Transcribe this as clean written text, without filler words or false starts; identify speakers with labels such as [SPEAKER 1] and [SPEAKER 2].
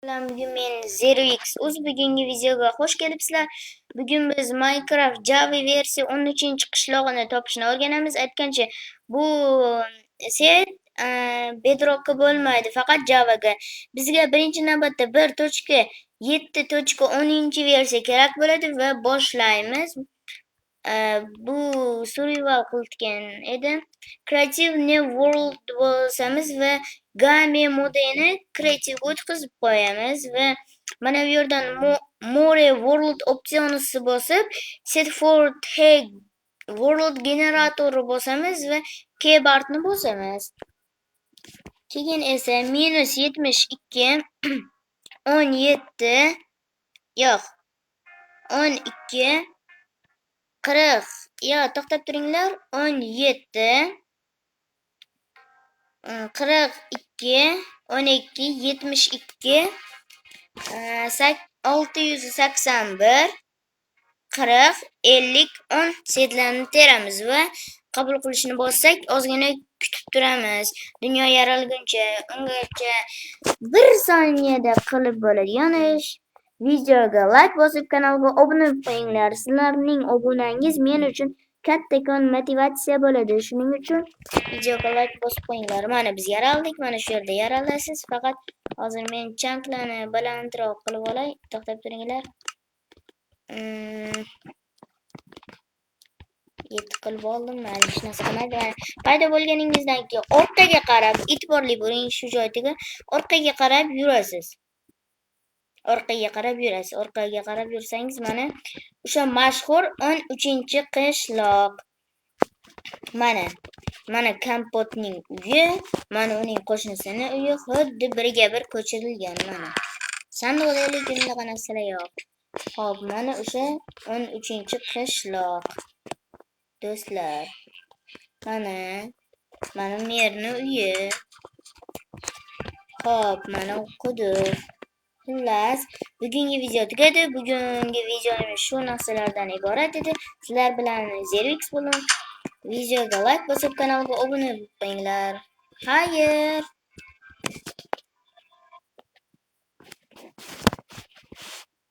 [SPEAKER 1] Bugun men ZeroX o'z bugungi videoga xush kelibsizlar. Bugun biz Minecraft Java versiya 13-qishlog'ini topishni o'rganamiz. Aytgancha, bu set Bedrock'ga bo'lmaydi, faqat Javaga. Bizga birinchi navbatda 1.7.10 versiya kerak bo'ladi va boshlaymiz. Bu survival qilgan edi. Creative New World bo'lsamiz va Game modini Creative o'tkazib qo'yamiz va mana bu yerdan More World opsionisi bosib Set for Tag World generatori bosamiz va keyboardni bosamiz. Keyin esa -72 17 yo'q 12 40 to'xtab turinglar 17 42 12 72 681 40 50 10 setlarni teramiz va qabul qilishni bossak ozgina kutib turamiz. Dunyo yaralguncha ungacha 1 soniyada qilib bo'ladigan ish. Videoga like bosib kanalga obuna bo'linglar. Sizlarning obunangiz men uchun kattakon motivatsiya bo'ladi. Shuning uchun videoga like bosib qo'yinglar. Mana biz yaraldik, mana shu yerda yaralasiz. Faqat hozir men chanklarni balandroq qilib olay. To'xtab turinglar. 7 qilib oldim. Mayli, hech narsa qilmaydi. Paydo bo'lganingizdan keyin orqaga qarab, e'tiborli bo'ling, shu joyga orqaga qarab yurasiz. Orqaga qarab yursangiz mana o'sha mashhur 13-qishloq. Mana Kompotning uyi, mana uning qo'shnisining uyi xuddi biriga bir ko'chirilgan mana. Sandiqdalik unaqa narsalar yo'q. Xo'p, mana o'sha 13-qishloq. Do'stlar, mana merning uyi. Xo'p, mana quduq. Xullas, bugungi video tugadi. Bugungi videomiz shu narsalardan iborat edi. Sizlar bilan ZeroX bo'ldim. Videoga like bosib kanalga obuna bo'ling. Xayr.